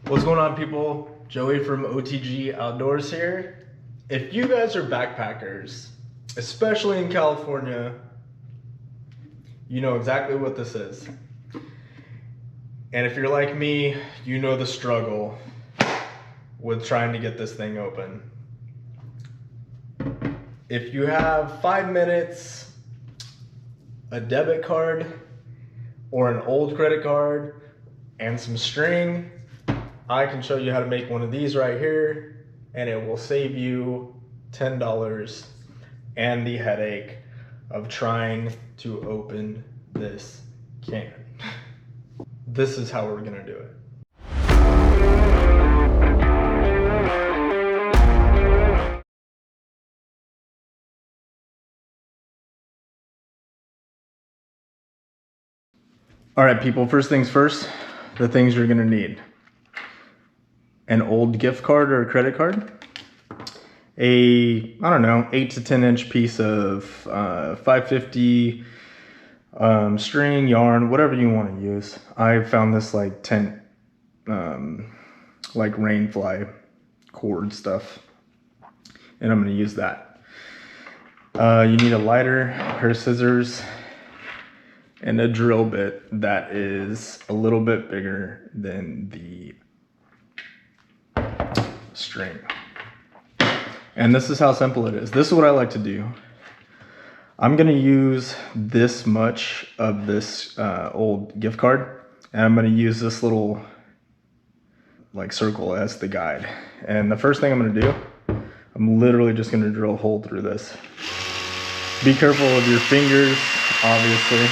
What's going on, people? Joey from OTG Outdoors here. If you guys are backpackers, especially in California, you know exactly what this is. And if you're like me, you know the struggle with trying to get this thing open. If you have 5 minutes, a debit card, or an old credit card, and some string, I can show you how to make one of these right here, and it will save you $10 and the headache of trying to open this can. This is how we're gonna do it. All right, people, first things first, the things you're gonna need. An old gift card or a credit card, I don't know, 8 to 10 inch piece of 550 string, yarn, whatever you want to use. I found this like tent, like rainfly cord stuff, and I'm going to use that. You need a lighter, a pair of scissors, and a drill bit that is a little bit bigger than the string. And this is how simple it is. This is what I like to do. I'm gonna use this much of this old gift card, and I'm gonna use this little like circle as the guide. And the first thing I'm gonna do, I'm literally just gonna drill a hole through this. Be careful of your fingers, obviously.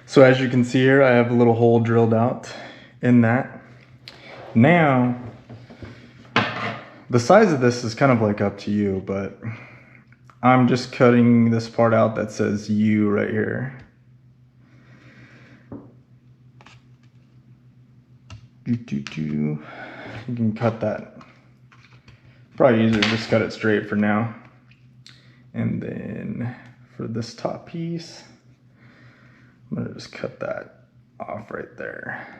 So as you can see here, I have a little hole drilled out in that. Now, the size of this is kind of like up to you, but I'm just cutting this part out that says U right here. You can cut that. Probably easier to just cut it straight for now. And then for this top piece, I'm gonna just cut that off right there.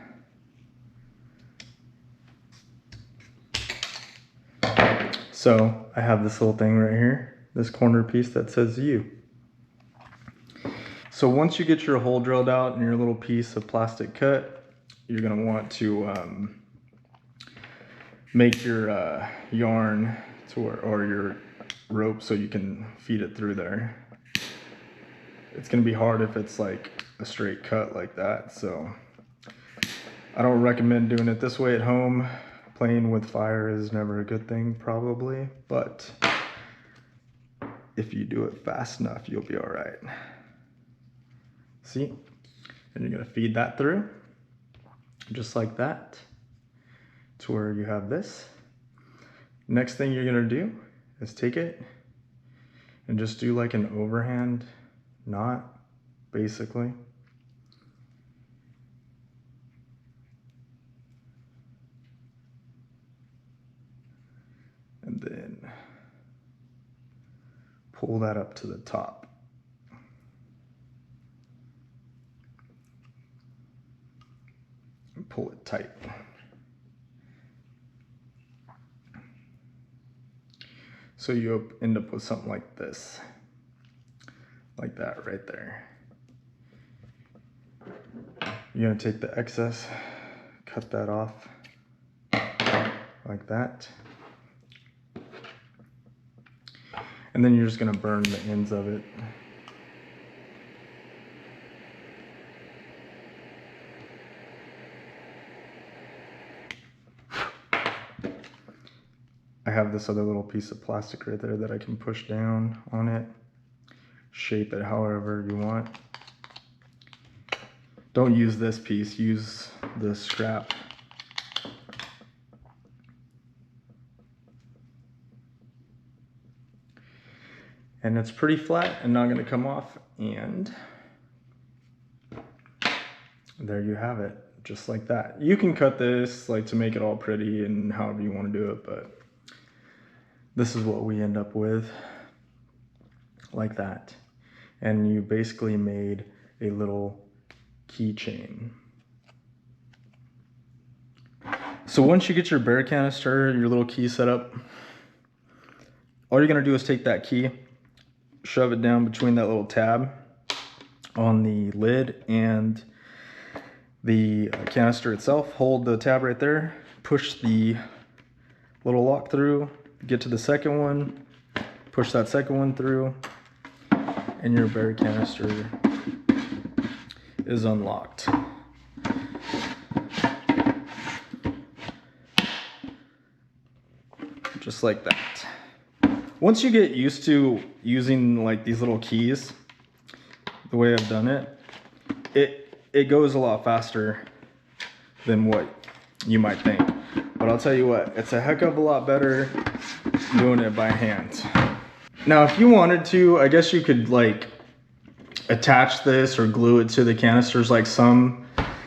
So I have this little thing right here, this corner piece that says U. So once you get your hole drilled out and your little piece of plastic cut, you're gonna want to make your yarn or your rope so you can feed it through there. It's gonna be hard if it's like a straight cut like that, so I don't recommend doing it this way at home. Playing with fire is never a good thing, probably, but if you do it fast enough, you'll be all right. See? And you're gonna feed that through, just like that, to where you have this. Next thing you're gonna do is take it and just do like an overhand knot, basically. And then pull that up to the top. And pull it tight. So you end up with something like this. Like that right there. You're gonna take the excess, cut that off like that. And then you're just gonna burn the ends of it. I have this other little piece of plastic right there that I can push down on it. Shape it however you want. Don't use this piece, use the scrap. And it's pretty flat and not gonna come off, and there you have it, just like that. You can cut this like to make it all pretty and however you wanna do it, but this is what we end up with, like that. And you basically made a little keychain. So once you get your Bear canister, your little key set up, all you're gonna do is take that key, shove it down between that little tab on the lid and the canister itself. Hold the tab right there, push the little lock through, get to the second one, push that second one through, and your Bear canister is unlocked. Just like that. Once you get used to using like these little keys, the way I've done it, it goes a lot faster than what you might think. But I'll tell you what, it's a heck of a lot better doing it by hand. Now, if you wanted to, I guess you could like attach this or glue it to the canisters like some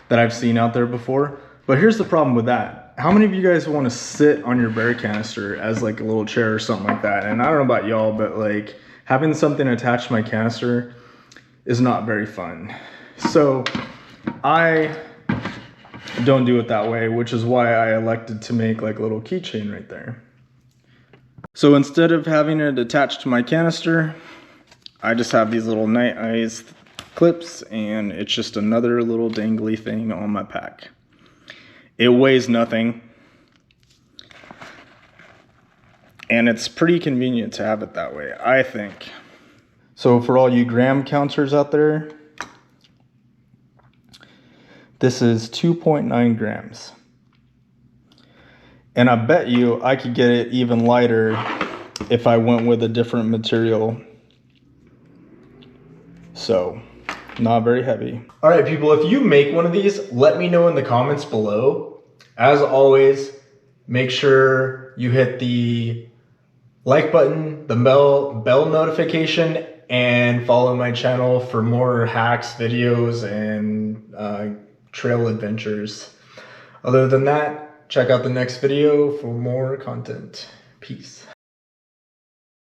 that I've seen out there before. But here's the problem with that. How many of you guys want to sit on your Bear canister as like a little chair or something like that? And I don't know about y'all, but like having something attached to my canister is not very fun. So I don't do it that way, which is why I elected to make like a little keychain right there. So instead of having it attached to my canister, I just have these little night eyes clips, and it's just another little dangly thing on my pack. It weighs nothing, and it's pretty convenient to have it that way, I think. So for all you gram counters out there, this is 2.9 grams. And I bet you I could get it even lighter if I went with a different material. So, not very heavy. All right, people, if you make one of these, let me know in the comments below. As always, make sure you hit the like button, the bell notification, and follow my channel for more hacks, videos, and trail adventures. Other than that, check out the next video for more content. Peace.